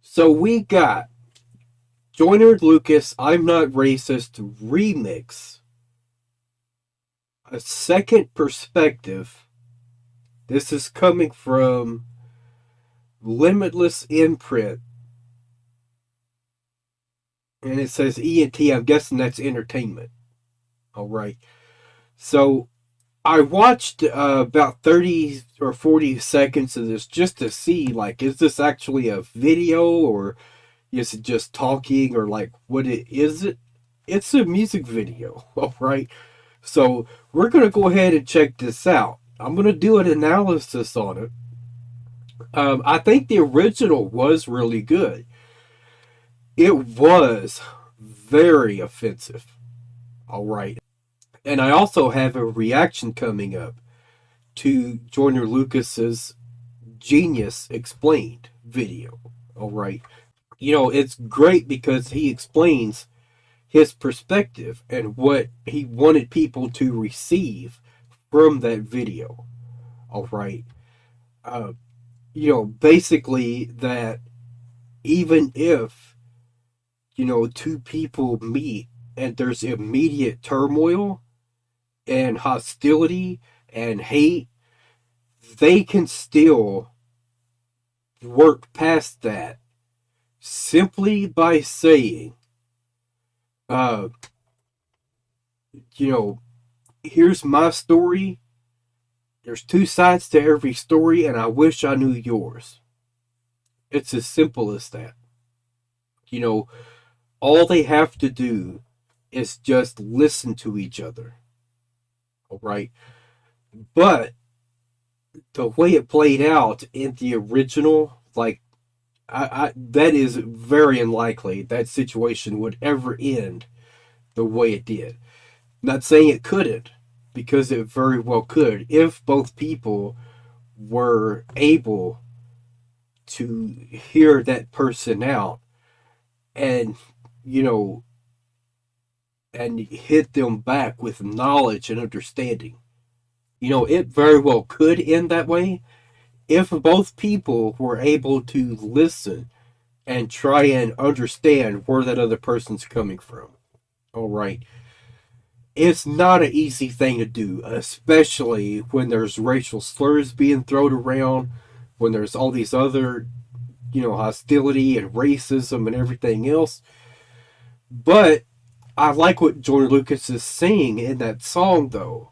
So we got Joyner Lucas, I'm Not Racist remix, a second perspective. This is coming from Limitless Imprint, and it says ENT. I'm guessing that's entertainment. All right. So I watched about 30 or 40 seconds of this just to see, like, is this actually a video or is it just talking or like what it is it? It's a music video, all right? So we're going to go ahead and check this out. I'm going to do an analysis on it. I think the original was really good. It was very offensive, all right? And I also have a reaction coming up to Joyner Lucas's Genius Explained video, all right? It's great because he explains his perspective and what he wanted people to receive from that video. All right. Uh, basically that even if, two people meet and there's immediate turmoil and hostility and hate, they can still work past that simply by saying, uh, you know, here's my story. There's two sides to every story, and I wish I knew yours. It's as simple as that. You know, all they have to do is just listen to each other. All right. But the way it played out in the original, like, that is very unlikely that situation would ever end the way it did. Not saying it couldn't, because it very well could if both people were able to hear that person out and, you know, and hit them back with knowledge and understanding. It very well could end that way if both people were able to listen and try and understand where that other person's coming from. All right. It's not an easy thing to do, especially when there's racial slurs being thrown around, when there's all these other, hostility and racism and everything else. But I like what Joyner Lucas is saying in that song, though,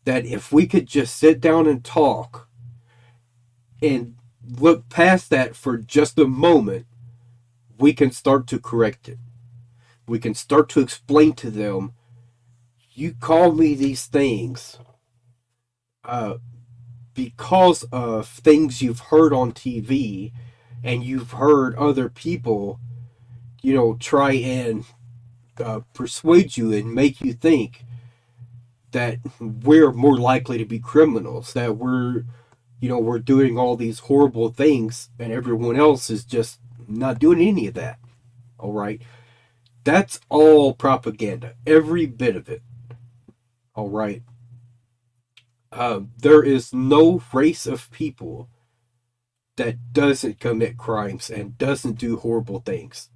that if we could just sit down and talk and look past that for just a moment, we can start to correct it. We can start to explain to them, you call me these things uh, because of things you've heard on TV and you've heard other people, try and persuade you and make you think that we're more likely to be criminals, that we're doing all these horrible things and everyone else is just not doing any of that. All right. That's all propaganda, every bit of it. All right. There is no race of people that doesn't commit crimes and doesn't do horrible things.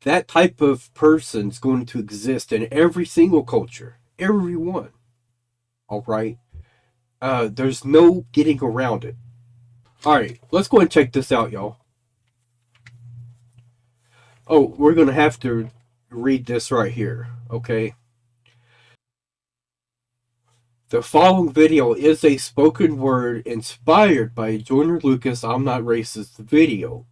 That type of person's going to exist in every single culture, everyone. All right. There's no getting around it. All right, let's go and check this out, y'all. Oh, we're gonna have to read this right here. Okay. The following video is a spoken word inspired by Joyner Lucas I'm Not Racist video.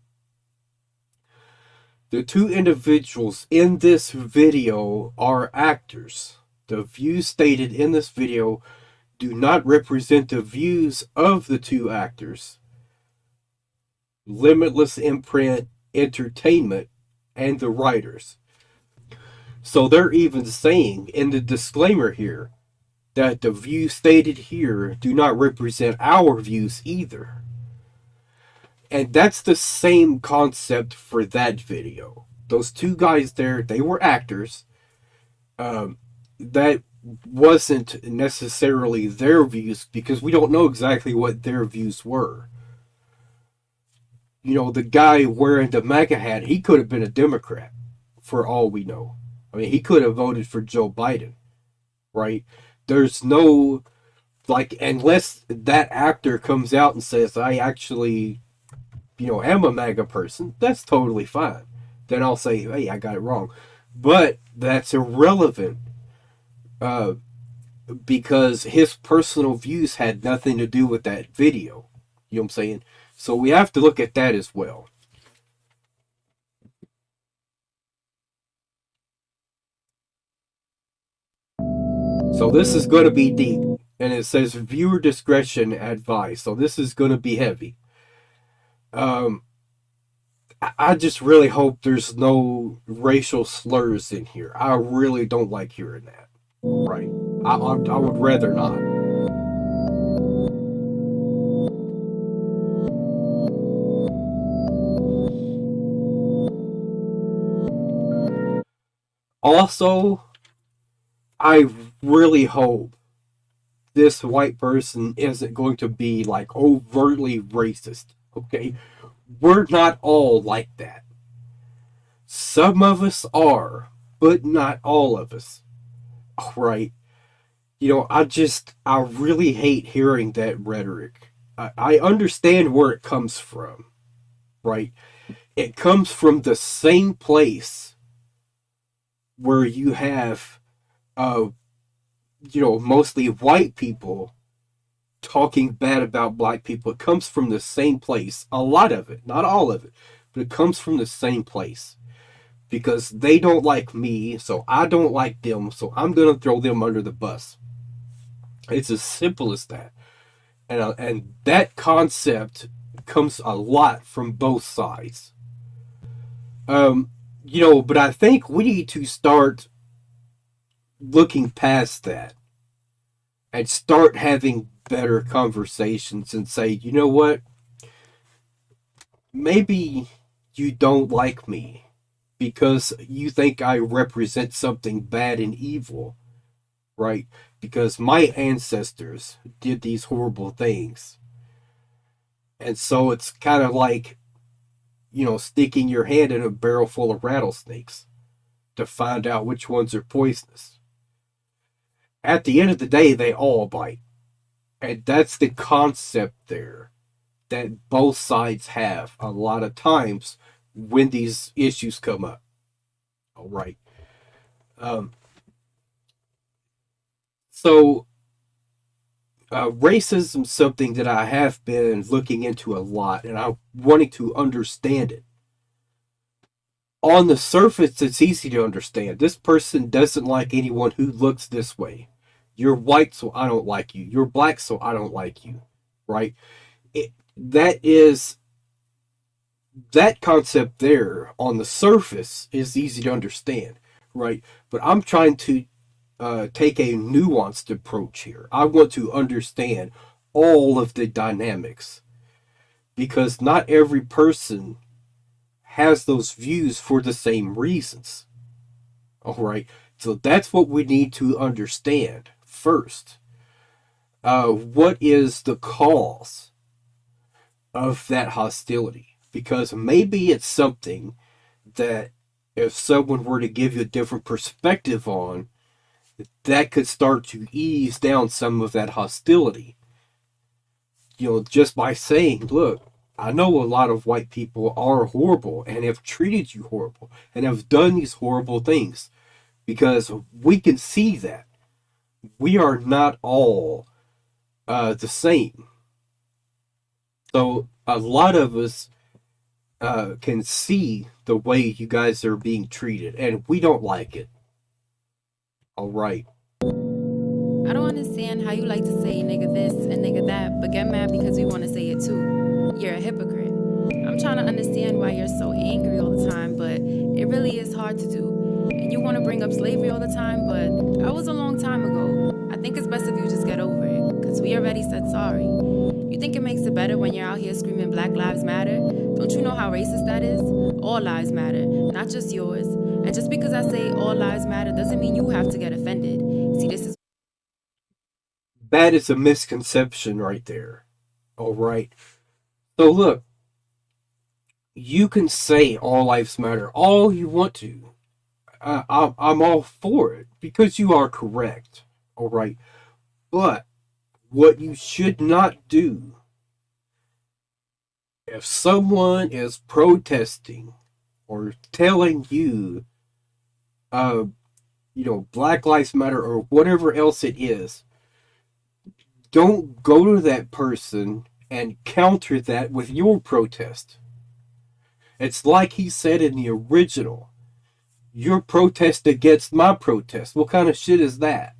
The two individuals in this video are actors. The views stated in this video do not represent the views of the two actors. Limitless Imprint Entertainment and the writers. So they're even saying in the disclaimer here that the views stated here do not represent our views either. And that's the same concept for that video. Those two guys there, they were actors. That wasn't necessarily their views because we don't know exactly what their views were. The guy wearing the MAGA hat, he could have been a Democrat for all we know. I mean, he could have voted for Joe Biden, right? There's no, like, unless that actor comes out and says, I actually, am a MAGA person, that's totally fine. Then I'll say, hey, I got it wrong. But that's irrelevant uh, because his personal views had nothing to do with that video. You know what I'm saying? So we have to look at that as well. So this is going to be deep. And it says viewer discretion advised. So this is going to be heavy. Um, I just really hope there's no racial slurs in here. I really don't like hearing that. Right. I would rather not. Also, I really hope this white person isn't going to be like overtly racist. Okay? We're not all like that. Some of us are, but not all of us. Right? I really hate hearing that rhetoric. I understand where it comes from, right? It comes from the same place where you have, uh, mostly white people talking bad about black people. It comes from the same place. A lot of it, not all of it, but it comes from the same place. Because they don't like me, so I don't like them, so I'm going to throw them under the bus. It's as simple as that. And that concept comes a lot from both sides. Um, but I think we need to start looking past that and start having better conversations and say, you know what? Maybe you don't like me because you think I represent something bad and evil, right? Because my ancestors did these horrible things. And so it's kind of like, sticking your hand in a barrel full of rattlesnakes to find out which ones are poisonous. At the end of the day, they all bite. And that's the concept there that both sides have a lot of times when these issues come up. All right. Um, so, racism is something that I have been looking into a lot and I'm wanting to understand it. On the surface, it's easy to understand. This person doesn't like anyone who looks this way. You're white, so I don't like you. You're black, so I don't like you. Right? That is that concept there on the surface is easy to understand, right? But I'm trying to take a nuanced approach here. I want to understand all of the dynamics because not every person has those views for the same reasons. All right. So that's what we need to understand first. What is the cause of that hostility? Because maybe it's something that if someone were to give you a different perspective on, that could start to ease down some of that hostility. Just by saying, look, I know a lot of white people are horrible and have treated you horrible and have done these horrible things because we can see that. We are not all the same. So a lot of us can see the way you guys are being treated, and we don't like it. All right. I don't understand how you like to say nigga this and nigga that, but get mad because we want to say it too. You're a hypocrite. I'm trying to understand why you're so angry all the time, but it really is hard to do. And you want to bring up slavery all the time, but that was a long time ago. I think it's best if you just get over it, because we already said sorry. You think it makes it better when you're out here screaming Black Lives Matter? Don't you know how racist that is? All lives matter, not just yours. And just because I say all lives matter doesn't mean you have to get offended. See, this is That is a misconception right there. All right. So look, You can say all lives matter all you want to. I'm all for it because you are correct. All right. But what you should not do, if someone is protesting or telling you, uh, Black Lives Matter or whatever else it is, don't go to that person and counter that with your protest. It's like he said in the original, your protest against my protest. What kind of shit is that?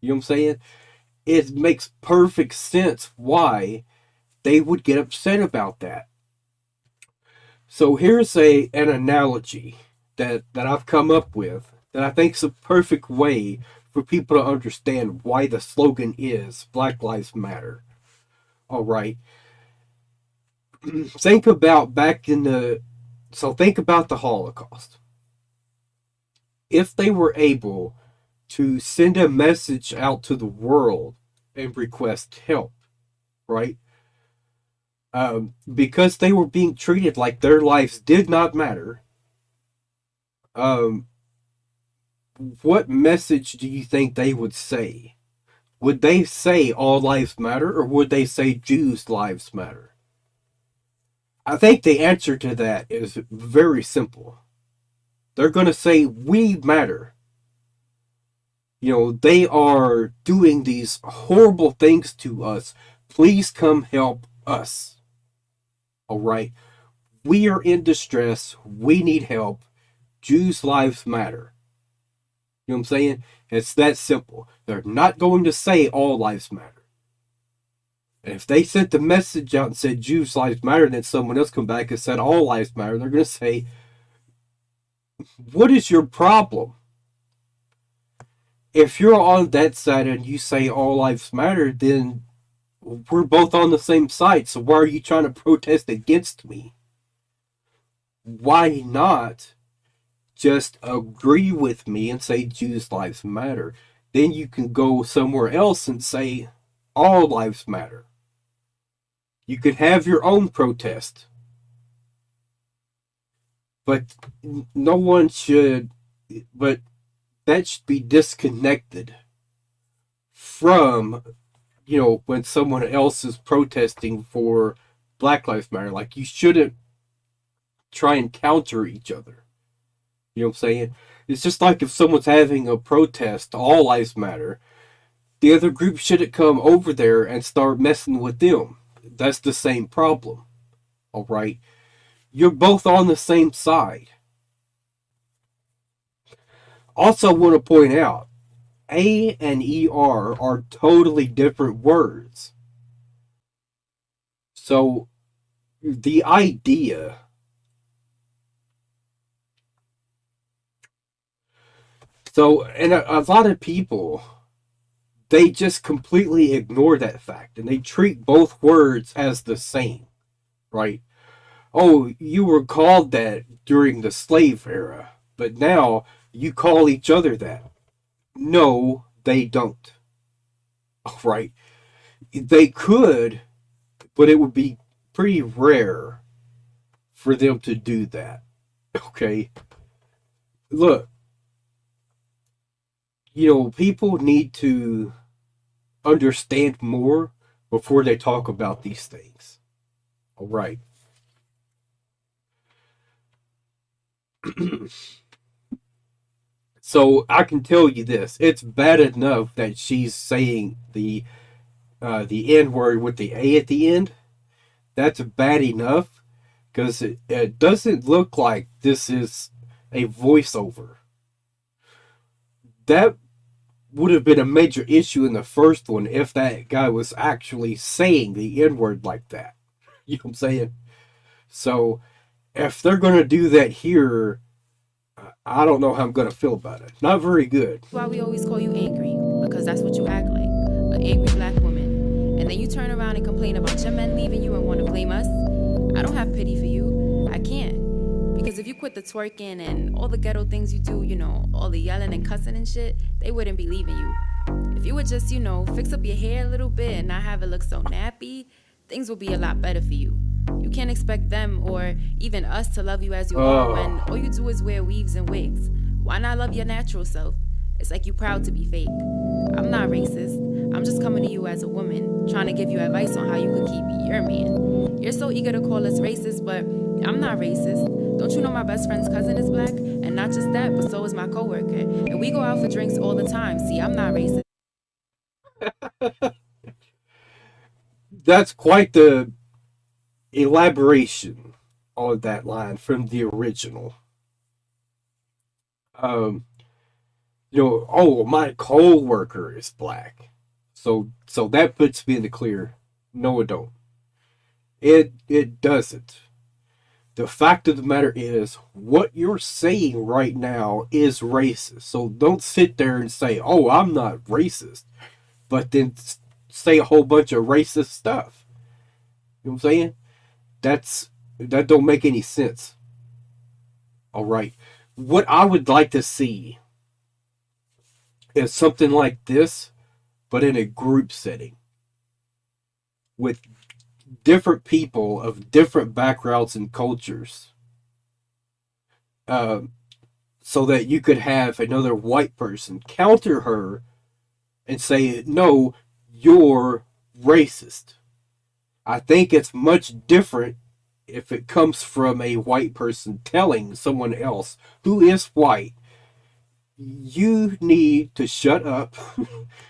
You know what I'm saying? It makes perfect sense why they would get upset about that. So here's an analogy that I've come up with that I think is a perfect way for people to understand why the slogan is Black Lives Matter. All right. Think about think about the Holocaust. If they were able to send a message out to the world and request help, right? Because they were being treated like their lives did not matter. Um, what message do you think they would say? Would they say all lives matter, or would they say Jews' lives matter? I think the answer to that is very simple. They're going to say we matter. They are doing these horrible things to us. Please come help us. All right. We are in distress. We need help. Jews' lives matter. You know what I'm saying? It's that simple. They're not going to say all lives matter. And if they sent the message out and said Jews' lives matter, and then someone else come back and said all lives matter, they're going to say, what is your problem? If you're on that side and you say all lives matter, then we're both on the same side. So why are you trying to protest against me? Why not just agree with me and say Jews' lives matter? Then you can go somewhere else and say all lives matter. You could have your own protest. But no one should, but that should be disconnected from, when someone else is protesting for Black Lives Matter. Like, you shouldn't try and counter each other. You know what I'm saying? It's just like if someone's having a protest, all lives matter, the other group shouldn't come over there and start messing with them. That's the same problem. All right? You're both on the same side. Also want to point out, A and ER are totally different words. So the idea and a lot of people, they just completely ignore that fact and they treat both words as the same, right? Oh, you were called that during the slave era, but now you call each other that. No, they don't. Right? They could, but it would be pretty rare for them to do that. Okay? Look, people need to understand more before they talk about these things. All right. So I can tell you this: it's bad enough that she's saying the N word with the A at the end. That's bad enough because it doesn't look like this is a voiceover. That would have been a major issue in the first one if that guy was actually saying the N word like that. You know what I'm saying? So if they're going to do that here, I don't know how I'm going to feel about it. Not very good. That's why we always call you angry, because that's what you act like, an angry black woman. And then you turn around and complain about your men leaving you and want to blame us. I don't have pity for you. I can't. Because if you quit the twerking and all the ghetto things you do, all the yelling and cussing and shit, they wouldn't be leaving you. If you would just, fix up your hair a little bit and not have it look so nappy, things will be a lot better for you. You can't expect them or even us to love you as you are when Oh, all you do is wear weaves and wigs. Why not love your natural self? It's like you proud to be fake. I'm not racist. I'm just coming to you as a woman, trying to give you advice on how you could keep your man. You're so eager to call us racist, but I'm not racist. Don't you know my best friend's cousin is black? And not just that, but so is my coworker. And we go out for drinks all the time. See, I'm not racist. that's quite the elaboration on that line from the original. Um, oh, my co-worker is black. So that puts me in the clear. No, it don't. It doesn't. The fact of the matter is, what you're saying right now is racist. So don't sit there and say, "Oh, I'm not racist," but then say a whole bunch of racist stuff. You know what I'm saying? That don't make any sense. All right. What I would like to see is something like this, but in a group setting with different people of different backgrounds and cultures, uh, so that you could have another white person counter her and say, "No, you're racist." I think it's much different if it comes from a white person telling someone else who is white, "You need to shut up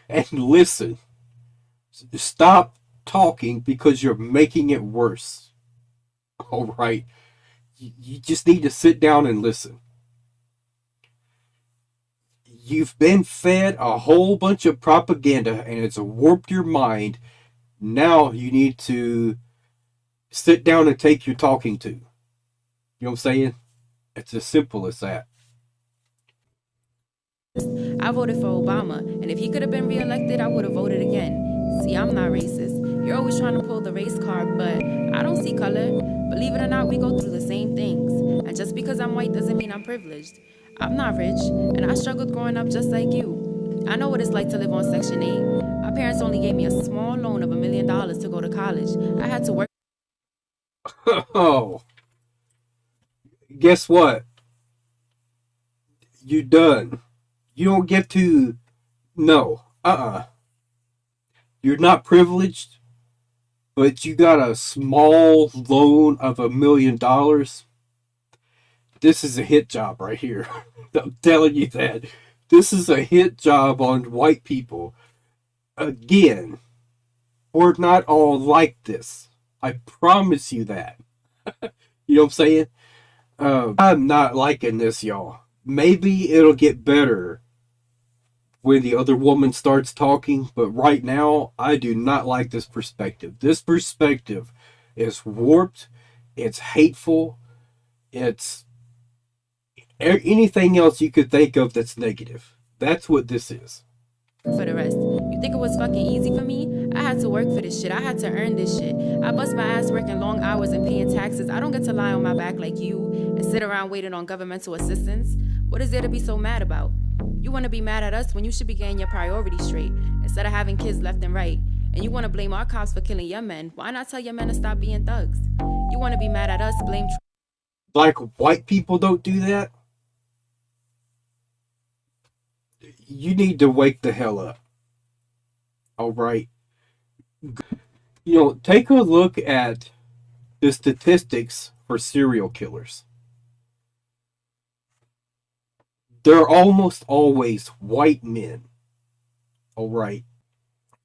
and listen. Stop talking because you're making it worse." All right. You just need to sit down and listen. You've been fed a whole bunch of propaganda and it's warped your mind. Now you need to sit down and take your talking to. You know what I'm saying? It's as simple as that. I voted for Obama, and if he could have been reelected, I would have voted again. See, I'm not racist. You're always trying to pull the race card, but I don't see color. Believe it or not, we go through the same things. And just because I'm white doesn't mean I'm privileged. I'm not rich, and I struggled growing up just like you. I know what it's like to live on Section 8. My parents only gave me a small loan of $1 million to go to college. I had to work. Oh, guess what? You done. You don't get to. No. You're not privileged, but you got a small loan of $1 million. This is a hit job right here. I'm telling you that. This is a hit job on white people. Again, we're not all like this. I promise you that. You know what I'm saying? I'm not liking this, y'all. Maybe it'll get better when the other woman starts talking, but right now, I do not like this perspective. This perspective is warped, it's hateful, it's anything else you could think of that's negative. That's what this is. For the rest. You think it was fucking easy for me? I had to work for this shit. I had to earn this shit. I bust my ass working long hours and paying taxes. I don't get to lie on my back like you and sit around waiting on governmental assistance. What is there to be so mad about? You want to be mad at us when you should be getting your priorities straight instead of having kids left and right. And you want to blame our cops for killing your men. Why not tell your men to stop being thugs? You want to be mad at us, blame. Like white people don't do that? You need to wake the hell up. All right. Take a look at the statistics for serial killers. They're almost always white men. All right.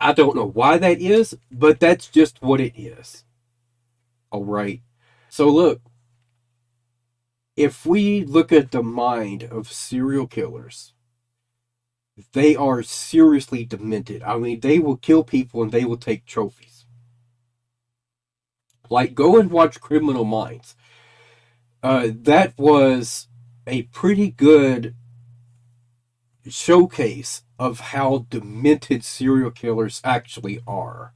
I don't know why that is, but that's just what it is. All right. So, look, if we look at the mind of serial killers, they are seriously demented. I mean, they will kill people and they will take trophies. Like, go and watch Criminal Minds. That was a pretty good showcase of how demented serial killers actually are.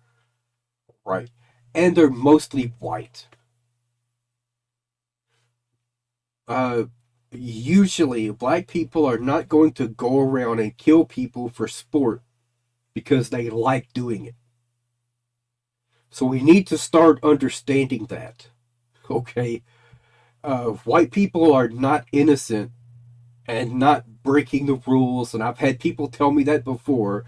Right? And they're mostly white. Usually, black people are not going to go around and kill people for sport because they like doing it. So we need to start understanding that. Okay? White people are not innocent and not breaking the rules. And I've had people tell me that before.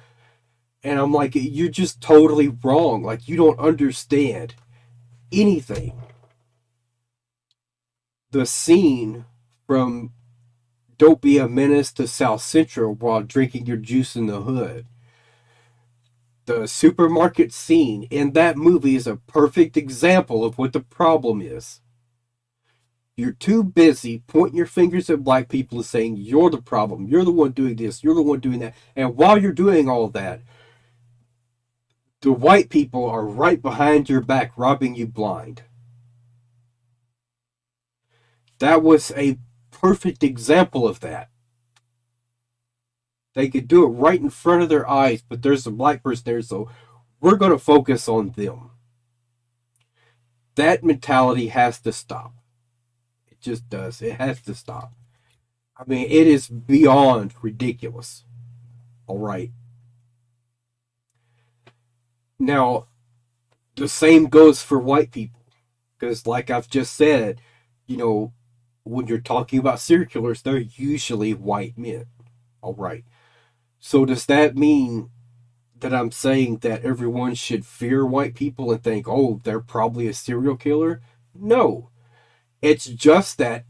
And I'm like, you're just totally wrong. Like, you don't understand anything. The scene from Don't Be a Menace to South Central while drinking your juice in the hood. The supermarket scene in that movie is a perfect example of what the problem is. You're too busy pointing your fingers at black people and saying, you're the problem, you're the one doing this, you're the one doing that. And while you're doing all that, the white people are right behind your back robbing you blind. That was a perfect example of that. They could do it right in front of their eyes, but there's a black person there, so we're going to focus on them. That mentality has to stop. It just does. It has to stop. I mean, it is beyond ridiculous. All right. Now, the same goes for white people. Because, like I've just said, you know, when you're talking about serial killers, they're usually white men. All right. So, does that mean that I'm saying that everyone should fear white people and think, oh, they're probably a serial killer? No. It's just that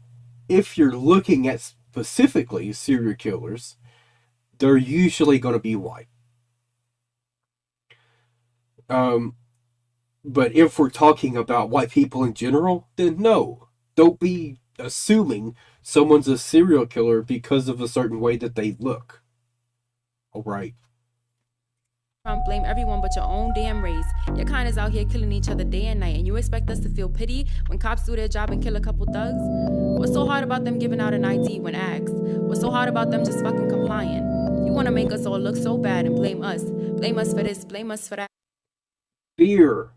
if you're looking at specifically serial killers, they're usually going to be white. But if we're talking about white people in general, then no. Don't be assuming someone's a serial killer because of a certain way that they look. All right. Blame everyone but your own damn race. Your kind is out here killing each other day and night, and you expect us to feel pity when cops do their job and kill a couple thugs? What's so hard about them giving out an ID when asked? What's so hard about them just fucking complying? You want to make us all look so bad and blame us. Blame us for this, blame us for that. Fear.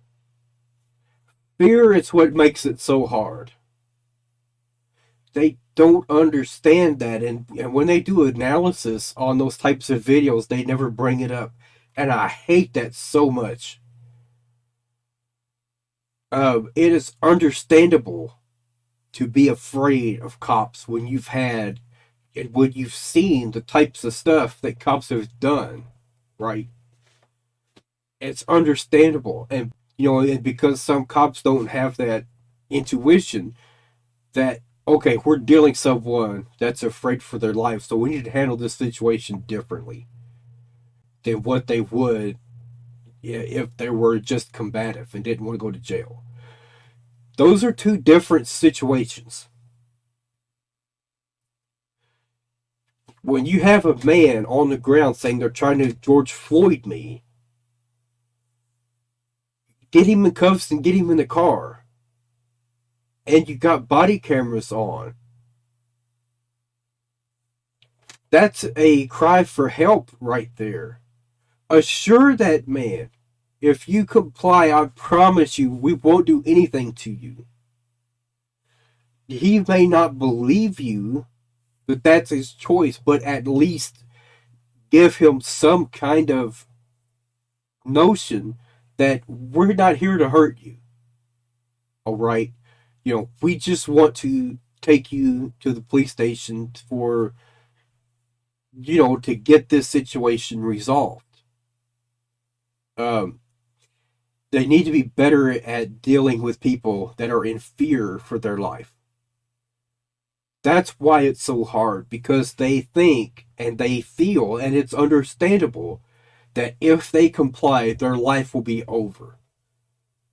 Fear is what makes it so hard. They don't understand that, and when they do analysis on those types of videos, they never bring it up. And I hate that so much. It is understandable to be afraid of cops when you've had and when you've seen the types of stuff that cops have done, right? It's understandable. And, you know, and because some cops don't have that intuition that, okay, we're dealing with someone that's afraid for their life, so we need to handle this situation differently than what they would if they were just combative and didn't want to go to jail. Those are two different situations. When you have a man on the ground saying they're trying to George Floyd me, get him in cuffs and get him in the car. And you got body cameras on. That's a cry for help right there. Assure that man, if you comply, I promise you, we won't do anything to you. He may not believe you, but that's his choice, but at least give him some kind of notion that we're not here to hurt you. All right? You know, we just want to take you to the police station for, you know, to get this situation resolved. They need to be better at dealing with people that are in fear for their life. That's why it's so hard, because they think and they feel, and it's understandable, that if they comply, their life will be over.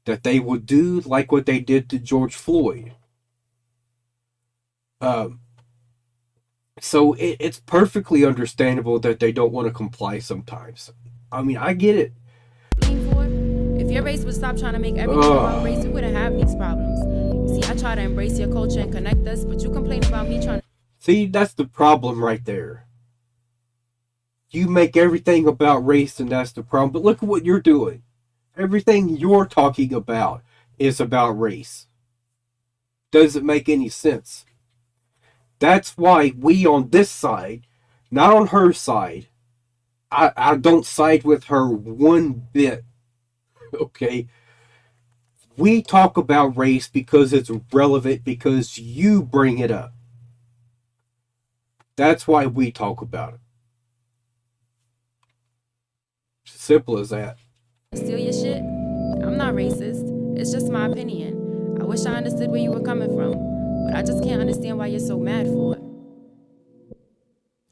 That they will do like what they did to George Floyd. So it's perfectly understandable that they don't want to comply sometimes. I mean, I get it. If your race would stop trying to make everything about race, we wouldn't have these problems. You see, I try to embrace your culture and connect us, but you complain about me trying to... See, that's the problem right there. You make everything about race, and that's the problem. But look at what you're doing. Everything you're talking about is about race. Doesn't make any sense. That's why we on this side, not on her side, I don't side with her one bit. Okay? We talk about race because it's relevant, because you bring it up. That's why we talk about it. Simple as that. Steal your shit? I'm not racist. It's just my opinion. I wish I understood where you were coming from, but I just can't understand why you're so mad for it.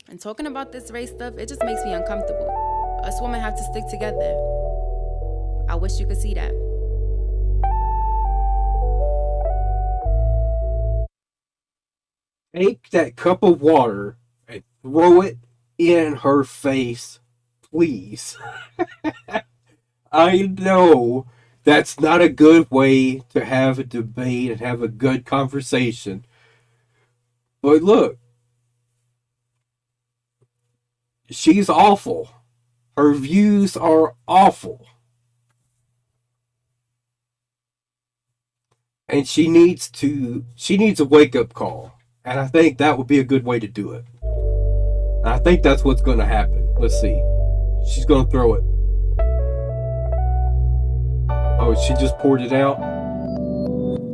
And talking about this race stuff, it just makes me uncomfortable. Us women have to stick together. I wish you could see that. Take that cup of water and throw it in her face, please. I know that's not a good way to have a debate and have a good conversation. But look, she's awful. Her views are awful. And she needs a wake up call. And I think that would be a good way to do it. And I think that's what's going to happen. Let's see. She's going to throw it. Oh, she just poured it out.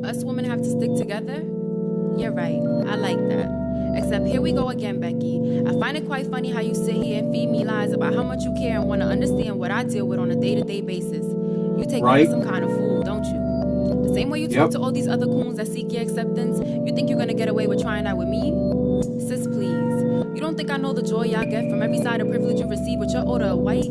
Us women have to stick together? You're right. I like that. Except here we go again, Becky. I find it quite funny how you sit here and feed me lies about how much you care and want to understand what I deal with on a day-to-day basis. You take me Right? for some kind of fool, don't you? The same way you talk Yep. to all these other coons that seek your acceptance, you think you're gonna get away with trying that with me? Sis, please. You don't think I know the joy y'all get from every side of privilege you receive with your order of white?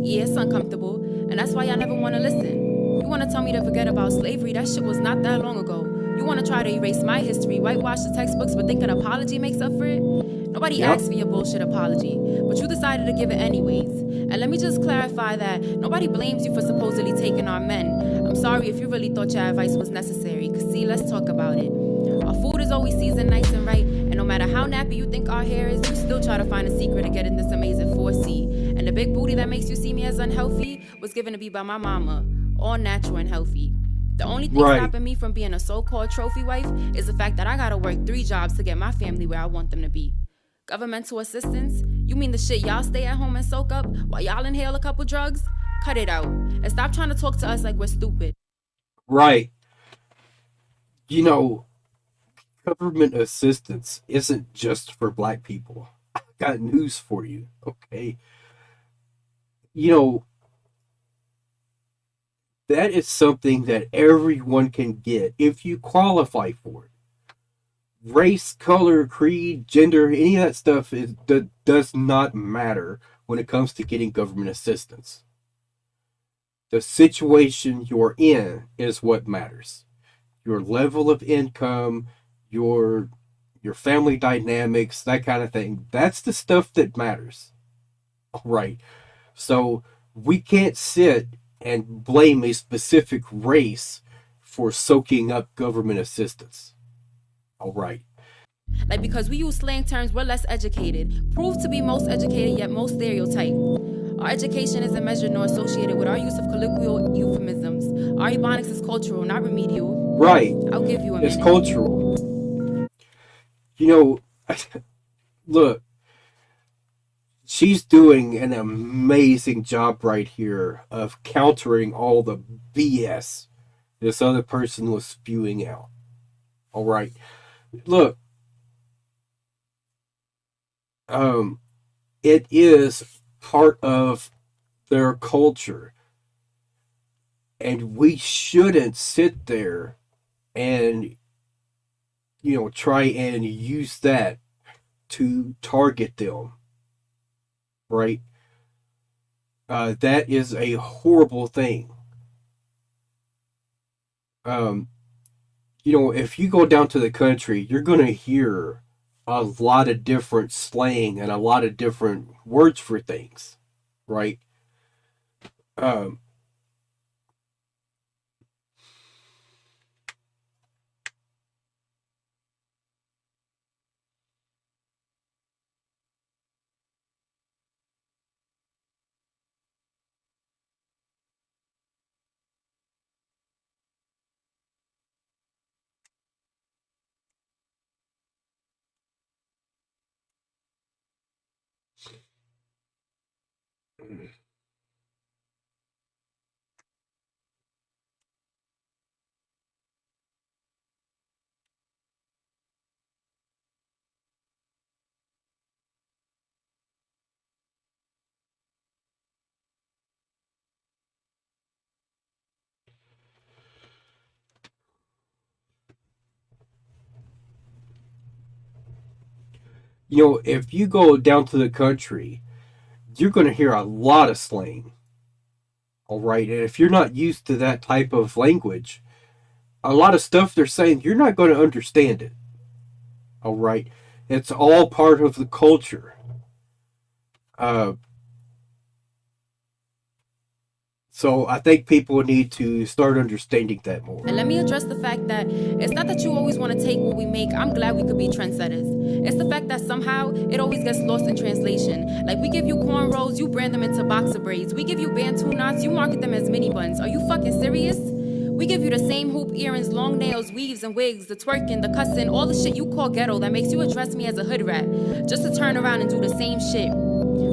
Yeah, it's uncomfortable, and that's why y'all never want to listen. You want to tell me to forget about slavery? That shit was not that long ago. You want to try to erase my history, whitewash the textbooks, but think an apology makes up for it? Nobody Yep. asked for your bullshit apology, but you decided to give it anyways. And let me just clarify that nobody blames you for supposedly taking our men. I'm sorry if you really thought your advice was necessary, cause see, let's talk about it. Our food is always seasoned nice and right, and no matter how nappy you think our hair is, you still try to find a secret to get in this amazing 4C. And the big booty that makes you see me as unhealthy was given to me by my mama, all natural and healthy. The only thing Right. stopping me from being a so-called trophy wife is the fact that I gotta work 3 jobs to get my family where I want them to be. Governmental assistance? You mean the shit y'all stay at home and soak up while y'all inhale a couple drugs? Cut it out. And stop trying to talk to us like we're stupid. Right. You know, government assistance isn't just for black people. I got news for you, okay? You know, that is something that everyone can get if you qualify for it. Race, color, creed, gender, any of that stuff does not matter when it comes to getting government assistance. The situation you're in is what matters. Your level of income, your your family dynamics, that kind of thing. That's the stuff that matters. All right. So we can't sit and blame a specific race for soaking up government assistance. All right. Like, because we use slang terms, we're less educated. Proved to be most educated, yet most stereotyped. Our education isn't measured nor associated with our use of colloquial euphemisms. Our ebonics is cultural, not remedial. Right. I'll give you a It's minute. cultural. You know, look, she's doing an amazing job right here of countering all the BS this other person was spewing out. All right. Look, um, it is part of their culture. And we shouldn't sit there and, try and use that to target them, right? That is a horrible thing. Um, if you go down to the country, you're going to hear a lot of different slang and a lot of different words for things, right? Um, If you go down to the country, you're going to hear a lot of slang. All right. And if you're not used to that type of language, a lot of stuff they're saying, you're not going to understand it. All right. It's all part of the culture. Uh, so I think people need to start understanding that more. And let me address the fact that it's not that you always want to take what we make. I'm glad we could be trendsetters. It's the fact that somehow it always gets lost in translation. Like we give you cornrows, you brand them into boxer braids. We give you bantu knots, you market them as mini buns. Are you fucking serious? We give you the same hoop, earrings, long nails, weaves and wigs, the twerking, the cussing, all the shit you call ghetto that makes you address me as a hood rat. Just to turn around and do the same shit.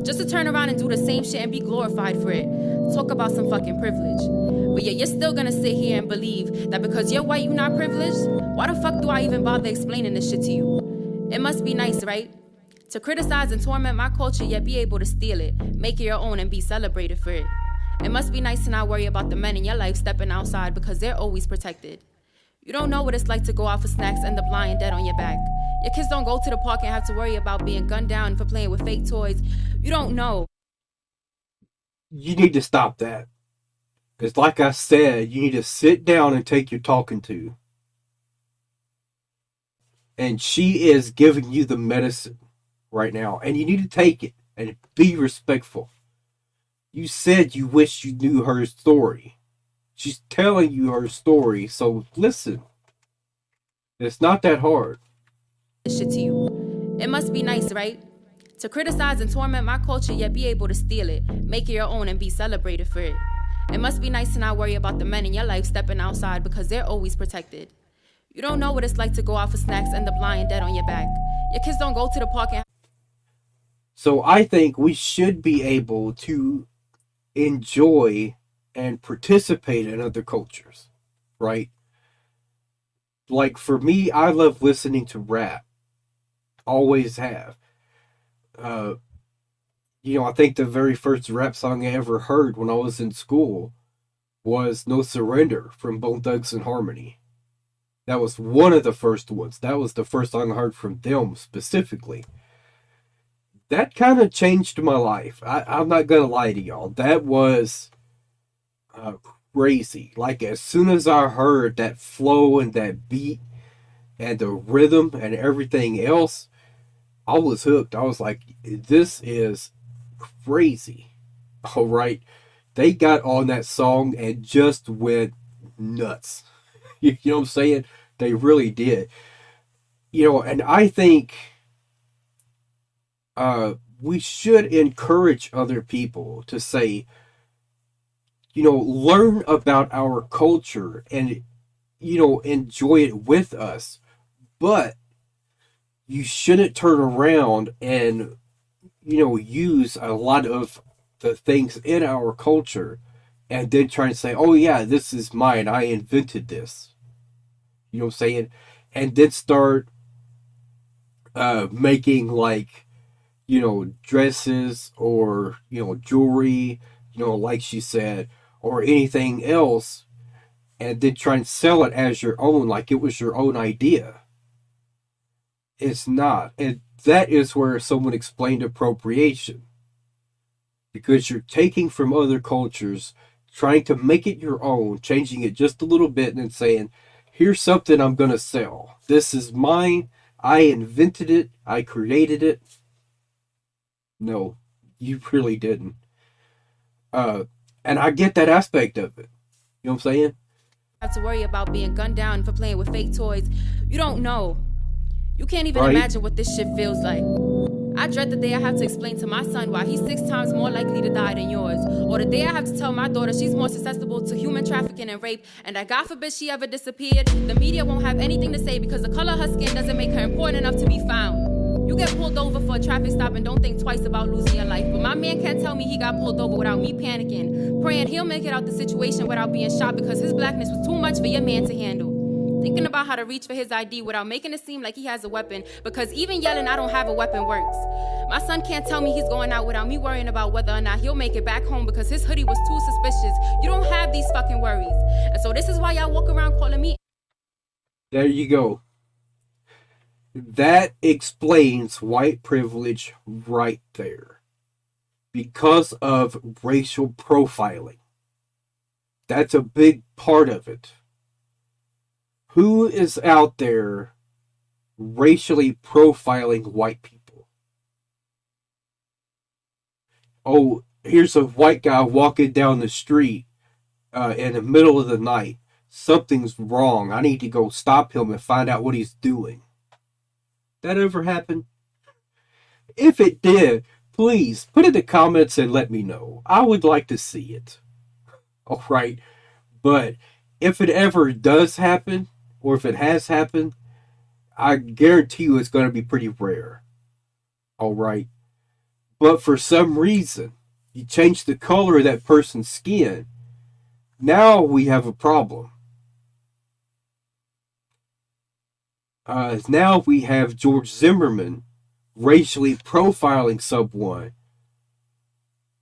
Just to turn around and do the same shit and be glorified for it. Talk about some fucking privilege. But yet you're still gonna sit here and believe that because you're white, you're not privileged? Why the fuck do I even bother explaining this shit to you? It must be nice, right? To criticize and torment my culture, yet be able to steal it, make it your own and be celebrated for it. It must be nice to not worry about the men in your life stepping outside because they're always protected. You don't know what it's like to go out for snacks and end up lying dead on your back. Your kids don't go to the park and have to worry about being gunned down for playing with fake toys. You don't know. You need to stop that. Because like I said, you need to sit down and take your talking to. And she is giving you the medicine right now. And you need to take it and be respectful. You said you wish you knew her story. She's telling you her story, so listen. It's not that hard. Shit to you. It must be nice, right? To criticize and torment my culture, yet be able to steal it, make it your own and be celebrated for it. It must be nice to not worry about the men in your life stepping outside because they're always protected. You don't know what it's like to go out for snacks and end up lying dead on your back. Your kids don't go to the park and... So I think we should be able to enjoy and participate in other cultures, right? Like for me, I love listening to rap. Always have. I think the very first rap song I ever heard when I was in school was No Surrender from Bone Thugs and Harmony. That was one of the first ones. That was the first song I heard from them specifically. That kind of changed my life. I'm not going to lie to y'all. That was crazy. Like as soon as I heard that flow and that beat and the rhythm and everything else, I was hooked. I was like, this is crazy. All right. They got on that song and just went nuts. You know what I'm saying? They really did. And I think we should encourage other people to say, learn about our culture and, enjoy it with us. But you shouldn't turn around and, use a lot of the things in our culture and then try and say, oh yeah, this is mine. I invented this. You know what I'm saying? And then start making like, dresses or, jewelry, like she said, or anything else, and then try and sell it as your own, like it was your own idea. It's not. And that is where someone explained appropriation. Because you're taking from other cultures, trying to make it your own, changing it just a little bit, and then saying, here's something I'm going to sell. This is mine. I invented it. I created it. No, you really didn't. And I get that aspect of it. You know what I'm saying? Have to worry about being gunned down for playing with fake toys. You don't know. You can't even imagine what this shit feels like. I dread the day I have to explain to my son why he's 6 times more likely to die than yours. Or the day I have to tell my daughter she's more susceptible to human trafficking and rape, and that God forbid she ever disappeared, the media won't have anything to say because the color of her skin doesn't make her important enough to be found. You get pulled over for a traffic stop and don't think twice about losing your life. But my man can't tell me he got pulled over without me panicking, praying he'll make it out the situation without being shot because his blackness was too much for your man to handle. Thinking about how to reach for his ID without making it seem like he has a weapon, because even yelling I don't have a weapon works. My son can't tell me he's going out without me worrying about whether or not he'll make it back home because his hoodie was too suspicious. You don't have these fucking worries. And so this is why y'all walk around calling me. There you go. That explains white privilege right there. Because of racial profiling. That's a big part of it. Who is out there racially profiling white people? Oh, here's a white guy walking down the street in the middle of the night. Something's wrong. I need to go stop him and find out what he's doing. That ever happened? If it did, please put in the comments and let me know. I would like to see it. All right. But if it ever does happen, or if it has happened, I guarantee you it's going to be pretty rare. All right. But for some reason, you change the color of that person's skin. Now we have a problem. Now we have George Zimmerman racially profiling someone.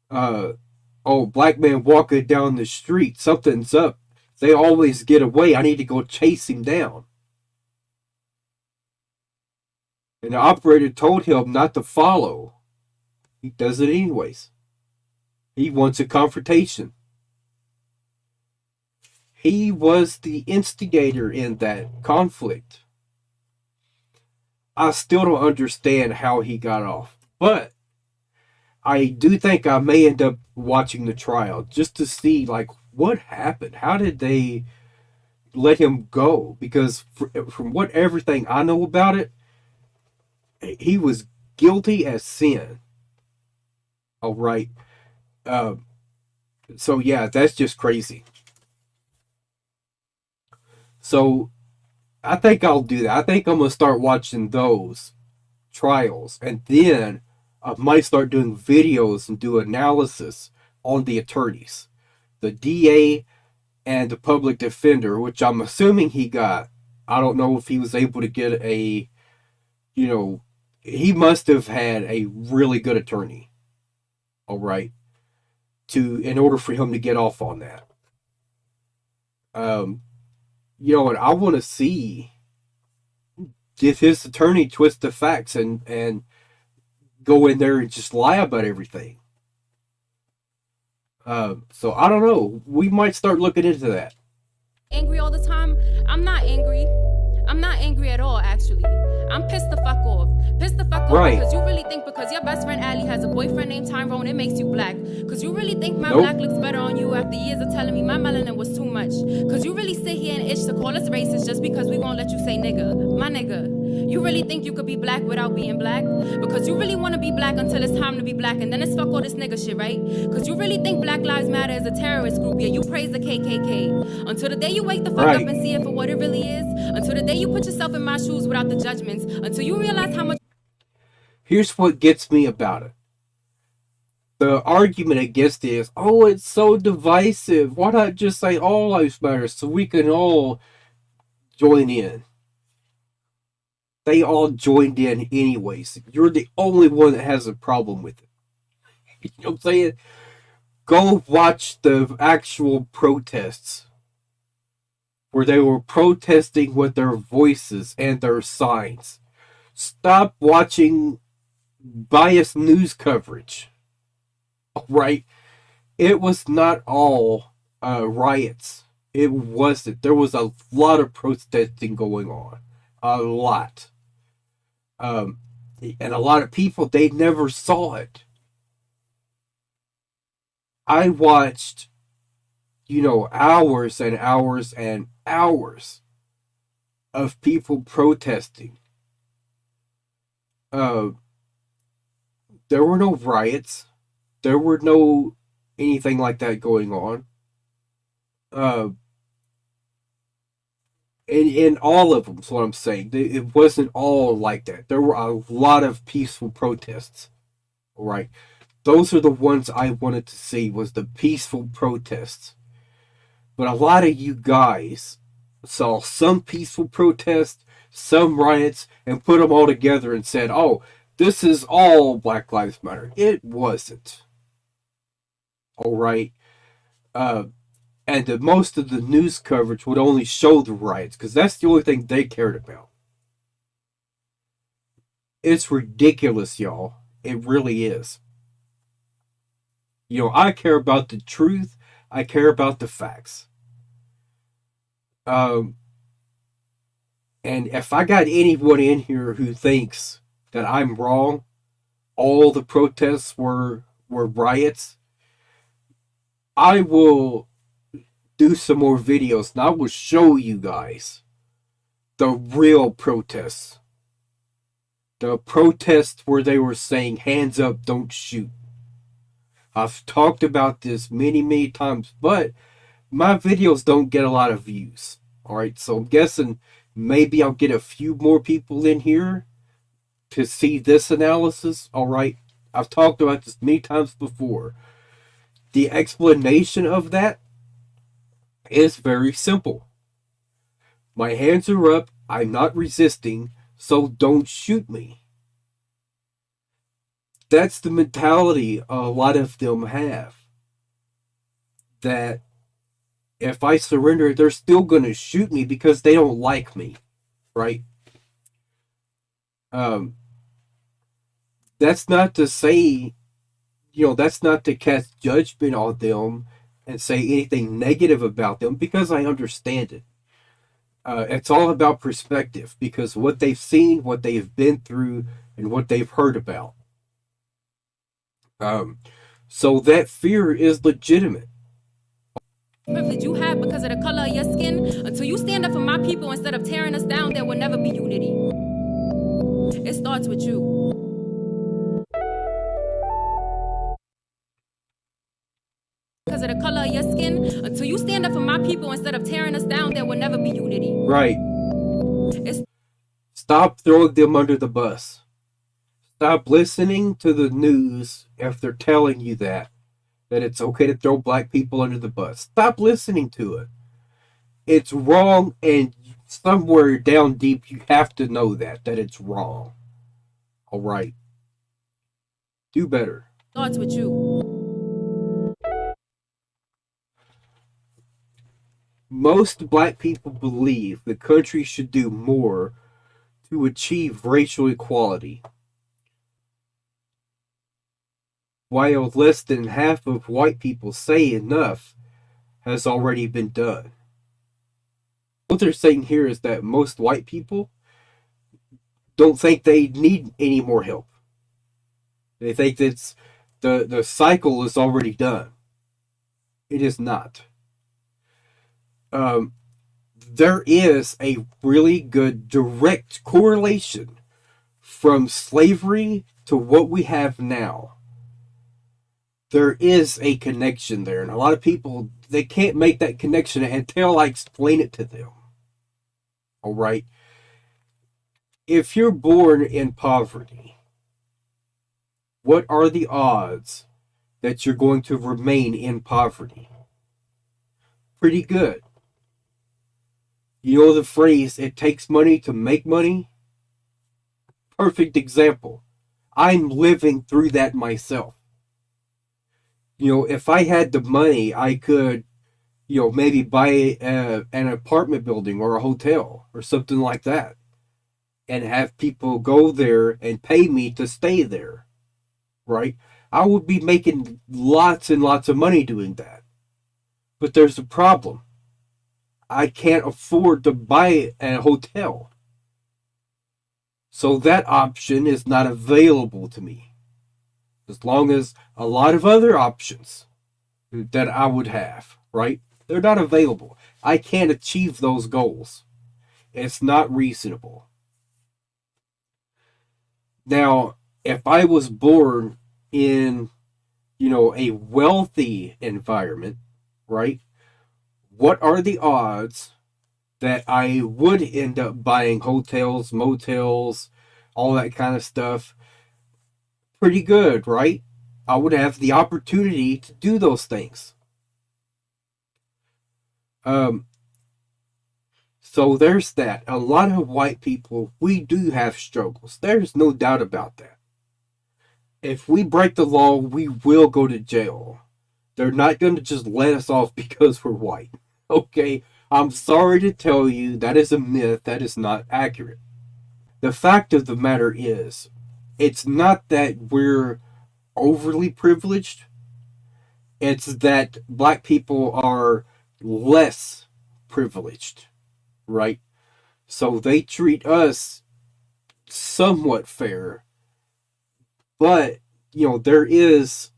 Black man walking down the street, something's up. They always get away. I need to go chase him down. And the operator told him not to follow. He does it anyways. He wants a confrontation. He was the instigator in that conflict. I still don't understand how he got off. But I do think I may end up watching the trial just to see, like, what happened. How did they let him go? Because from what everything I know about it, he was guilty as sin. All right. So yeah, that's just crazy. So I think I'll do that. I think I'm gonna start watching those trials, and then I might start doing videos and do analysis on the attorneys, the DA and the public defender, which I'm assuming he got. I don't know if he was able to get he must have had a really good attorney. All right, in order for him to get off on that. And I want to see if his attorney twist the facts and go in there and just lie about everything. So I don't know. We might start looking into that. Angry all the time? I'm not angry. I'm not angry at all, actually. I'm pissed the fuck off. Pissed the fuck off Right. because you really think because your best friend Allie has a boyfriend named Tyrone, it makes you black. Because you really think my Nope. black looks better on you after years of telling me my melanin was too much. Because you really sit here and itch to call us racist just because we won't let you say nigga. My nigga. You really think you could be black without being black? Because you really want to be black until it's time to be black, and then it's fuck all this nigga shit, right? Because you really think Black Lives Matter is a terrorist group, yeah, you praise the KKK. Until the day you wake the fuck Right. up and see it for what it really is. Until the day you put yourself in my shoes without the judgments. Until you realize how much... Here's what gets me about it. The argument against it is, oh, it's so divisive. Why not just say all lives matter so we can all join in? They all joined in anyways. You're the only one that has a problem with it. You know what I'm saying? Go watch the actual protests where they were protesting with their voices and their signs. Stop watching biased news coverage. All right? It was not all riots. It wasn't. There was a lot of protesting going on. A lot. And a lot of people, they never saw it. I watched, hours and hours and hours of people protesting. There were no riots. There were no anything like that going on. In all of them, is what I'm saying. It wasn't all like that. There were a lot of peaceful protests. All right. Those are the ones I wanted to see, was the peaceful protests. But a lot of you guys saw some peaceful protests, some riots, and put them all together and said, oh, this is all Black Lives Matter. It wasn't. All right. And most of the news coverage would only show the riots because that's the only thing they cared about. It's ridiculous, y'all. It really is. I care about the truth. I care about the facts. Um, and if I got anyone in here who thinks that I'm wrong, all the protests were riots, I will do some more videos and I will show you guys the real protests. The protests where they were saying hands up, don't shoot. I've talked about this many, many times, but my videos don't get a lot of views. Alright, so I'm guessing maybe I'll get a few more people in here to see this analysis. Alright, I've talked about this many times before. The explanation of that is very simple. My hands are up, I'm not resisting, so don't shoot me. That's the mentality a lot of them have. That if I surrender, they're still going to shoot me because they don't like me, right? That's not to say, that's not to cast judgment on them and say anything negative about them, because I understand it. It's all about perspective, because what they've seen, what they've been through, and what they've heard about. So that fear is legitimate. Privilege you have because of the color of your skin. Until you stand up for my people instead of tearing us down, there will never be unity. It starts with you. Because of the color of your skin. Until you stand up for my people instead of tearing us down, there will never be unity. Right. Stop throwing them under the bus. Stop listening to the news if they're telling you that it's okay to throw black people under the bus. Stop listening to it. It's wrong, and somewhere down deep you have to know that it's wrong. All right. Do better. Starts with you. Most black people believe the country should do more to achieve racial equality, while less than half of white people say enough has already been done. What they're saying here is that most white people don't think they need any more help. They think that the cycle is already done. It is not. There is a really good direct correlation from slavery to what we have now. There is a connection there, and a lot of people, they can't make that connection until I explain it to them. All right? If you're born in poverty, what are the odds that you're going to remain in poverty? Pretty good. You know the phrase, it takes money to make money? Perfect example. I'm living through that myself. If I had the money, I could, maybe buy an apartment building or a hotel or something like that and have people go there and pay me to stay there, right? I would be making lots and lots of money doing that. But there's a problem. I can't afford to buy a hotel. So that option is not available to me. As long as a lot of other options that I would have, right? They're not available. I can't achieve those goals. It's not reasonable. Now, if I was born in, a wealthy environment, right? What are the odds that I would end up buying hotels, motels, all that kind of stuff? Pretty good, right? I would have the opportunity to do those things. So there's that. A lot of white people, we do have struggles. There's no doubt about that. If we break the law, we will go to jail. They're not going to just let us off because we're white. Okay? I'm sorry to tell you, that is a myth. That is not accurate. The fact of the matter is, it's not that we're overly privileged, it's that black people are less privileged, right? So they treat us somewhat fair, but there is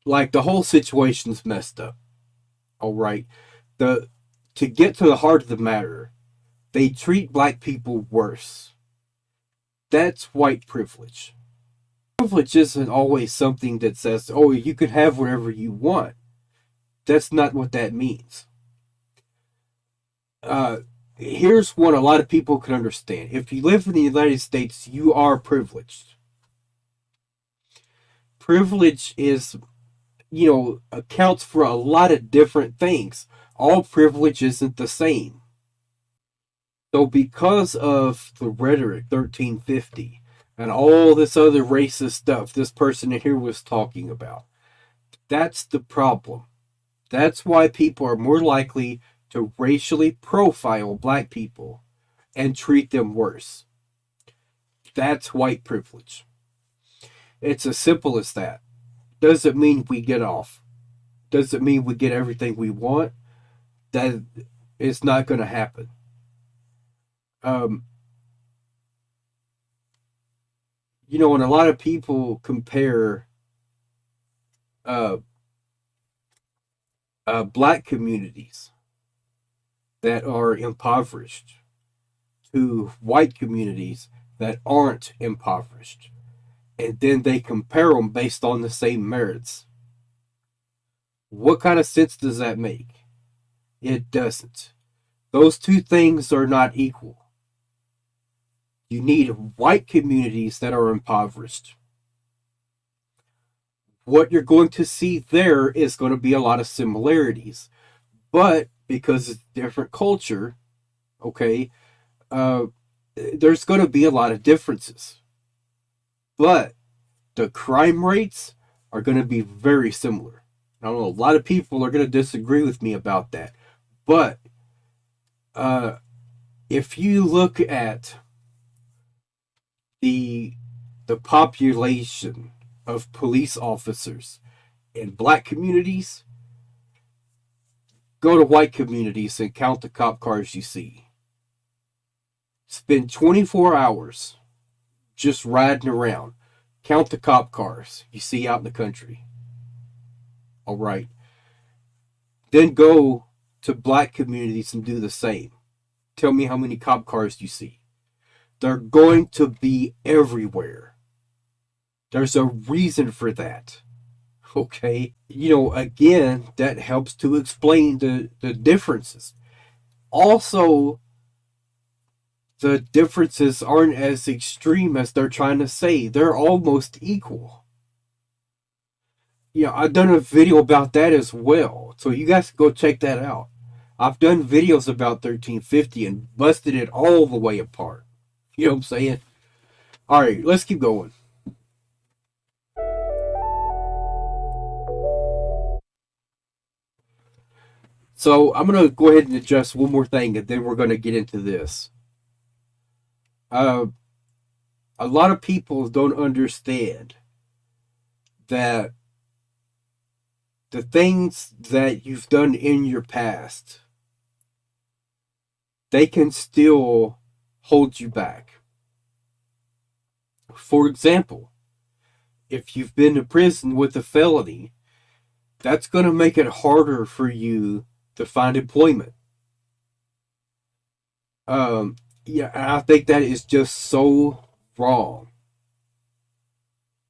like the whole situation's messed up. All right. The To get to the heart of the matter, they treat black people worse. That's white privilege. Privilege isn't always something that says, "Oh, you can have whatever you want." That's not what that means. Here's what a lot of people can understand. If you live in the United States, you are privileged. Privilege is, accounts for a lot of different things. All privilege isn't the same. So, because of the rhetoric 1350 and all this other racist stuff this person in here was talking about, that's the problem. That's why people are more likely to racially profile black people and treat them worse. That's white privilege. It's as simple as that. Doesn't mean we get off. Doesn't mean we get everything we want. That it's not going to happen. Um, and a lot of people compare uh, black communities that are impoverished to white communities that aren't impoverished. And then they compare them based on the same merits. What kind of sense does that make? It doesn't. Those two things are not equal. You need white communities that are impoverished. What you're going to see there is going to be a lot of similarities. But because it's different culture, okay, there's going to be a lot of differences. But the crime rates are going to be very similar. I don't know, a lot of people are going to disagree with me about that. But if you look at the population of police officers in black communities, go to white communities and count the cop cars you see. Spend 24 hours just riding around. Count the cop cars you see out in the country. All right. Then go to black communities and do the same. Tell me how many cop cars you see. They're going to be everywhere. There's a reason for that. Okay. Again, that helps to explain the differences. Also, the differences aren't as extreme as they're trying to say. They're almost equal. I've done a video about that as well. So you guys go check that out. I've done videos about 1350 and busted it all the way apart. You know what I'm saying? All right, let's keep going. So I'm going to go ahead and adjust one more thing, and then we're going to get into this. A lot of people don't understand that the things that you've done in your past, they can still hold you back. For example, if you've been to prison with a felony, that's going to make it harder for you to find employment. I think that is just so wrong.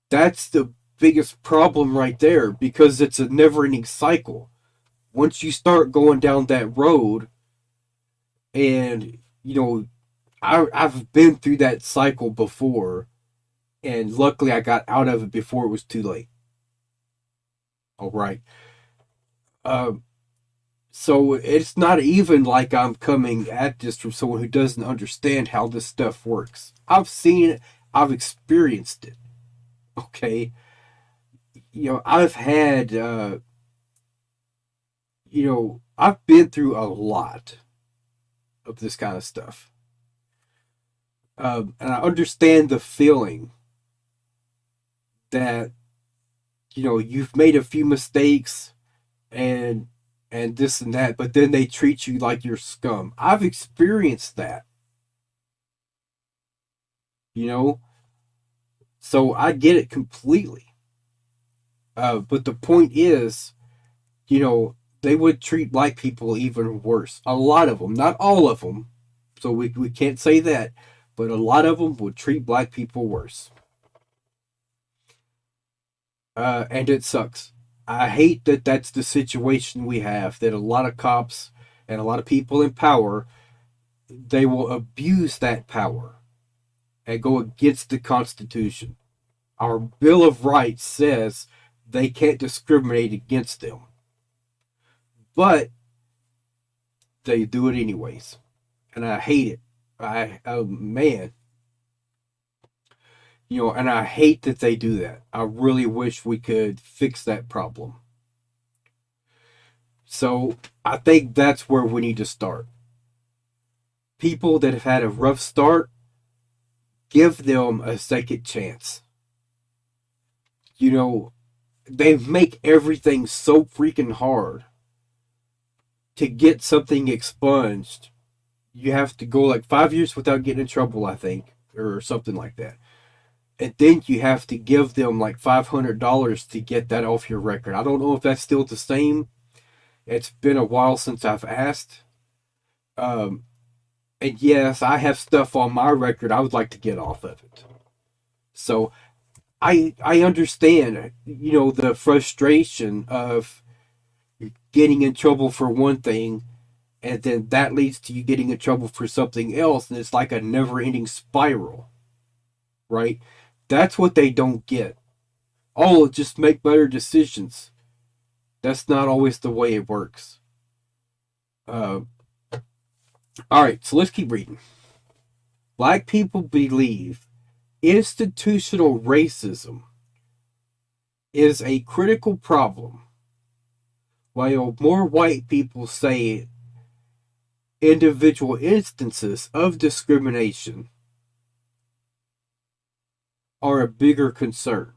That's the biggest problem right there, because it's a never-ending cycle. Once you start going down that road, and I've been through that cycle before, and luckily I got out of it before it was too late. All right. So it's not even like I'm coming at this from someone who doesn't understand how this stuff works. I've seen it, I've experienced it. Okay. I've had, I've been through a lot of this kind of stuff. And I understand the feeling that, you've made a few mistakes and this and that, but then they treat you like you're scum. I've experienced that, you know, so I get it completely. But the point is, they would treat black people even worse. A lot of them, not all of them. So we can't say that, but a lot of them would treat black people worse. And it sucks. I hate that that's the situation we have, that a lot of cops and a lot of people in power, they will abuse that power and go against the Constitution. Our Bill of Rights says they can't discriminate against them, but they do it anyways, and I hate it. Oh man, and I hate that they do that. I really wish we could fix that problem. So I think that's where we need to start. People that have had a rough start, give them a second chance. They make everything so freaking hard to get something expunged. You have to go like 5 years without getting in trouble, I think, or something like that. And then you have to give them like $500 to get that off your record. I don't know if that's still the same. It's been a while since I've asked. Um, and yes, I have stuff on my record I would like to get off of it. So I understand, the frustration of getting in trouble for one thing, and then that leads to you getting in trouble for something else, and it's like a never-ending spiral, right? That's what they don't get. Oh, just make better decisions. That's not always the way it works. Uh, all right, so let's keep reading. Black people believe institutional racism is a critical problem, while more white people say individual instances of discrimination are a bigger concern.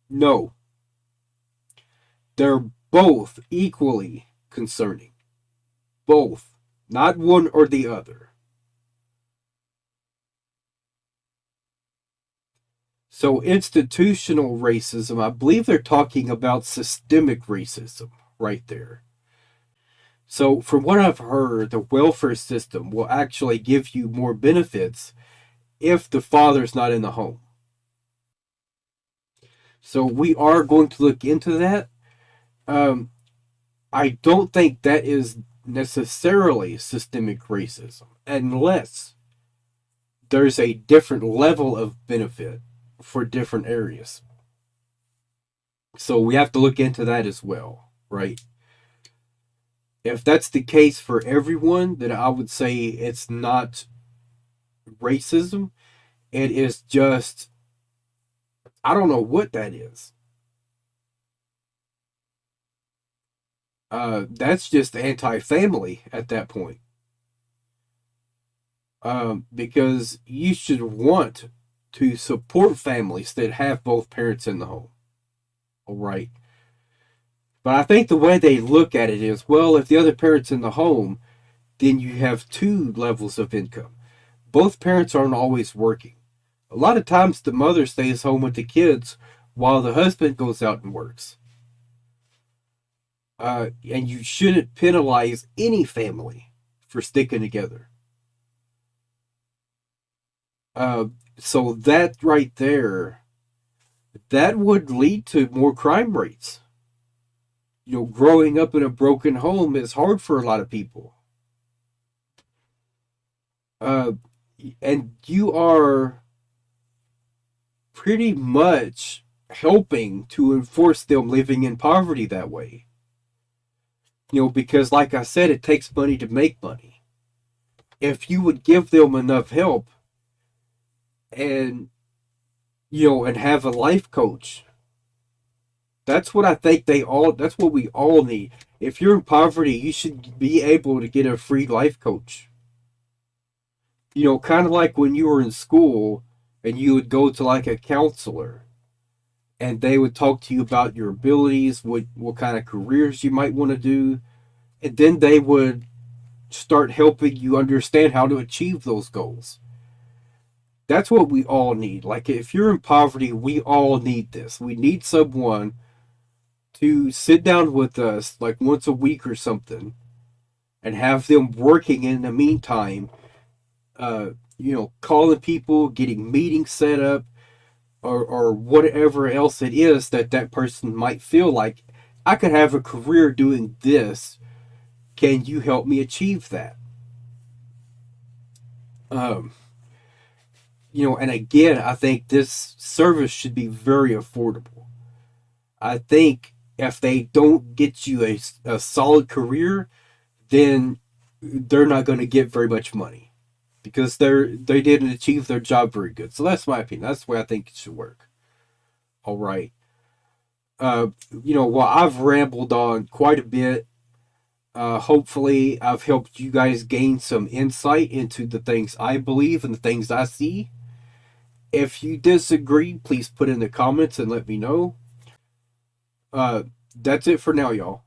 No, they're both equally concerning. Both, not one or the other. So, institutional racism, I believe they're talking about systemic racism right there. So, from what I've heard, the welfare system will actually give you more benefits if the father's not in the home. So, we are going to look into that. Um, I don't think that is necessarily systemic racism unless there's a different level of benefit for different areas. So we have to look into that as well, right? If that's the case for everyone, then I would say it's not racism. It is just, I don't know what that is. That's just anti-family at that point. Because you should want to support families that have both parents in the home. All right. But I think the way they look at it is, well, if the other parent's in the home, then you have two levels of income. Both parents aren't always working. A lot of times the mother stays home with the kids while the husband goes out and works. And you shouldn't penalize any family for sticking together. So that right there, that would lead to more crime rates. Growing up in a broken home is hard for a lot of people. Uh, and you are pretty much helping to enforce them living in poverty that way. Because like I said, it takes money to make money. If you would give them enough help and, and have a life coach, that's what I think that's what we all need. If you're in poverty, you should be able to get a free life coach. Kind of like when you were in school and you would go to like a counselor and they would talk to you about your abilities, what kind of careers you might want to do, and then they would start helping you understand how to achieve those goals. That's what we all need. Like if you're in poverty, we all need this. We need someone to sit down with us like once a week or something and have them working in the meantime, calling people, getting meetings set up, or whatever else it is that person might feel like I could have a career doing this. Can you help me achieve that? Um, and again, I think this service should be very affordable. I think if they don't get you a solid career, then they're not going to get very much money because they didn't achieve their job very good. So that's my opinion. That's the way I think it should work. All right. Well, I've rambled on quite a bit. Hopefully, I've helped you guys gain some insight into the things I believe and the things I see. If you disagree, please put in the comments and let me know. That's it for now, y'all.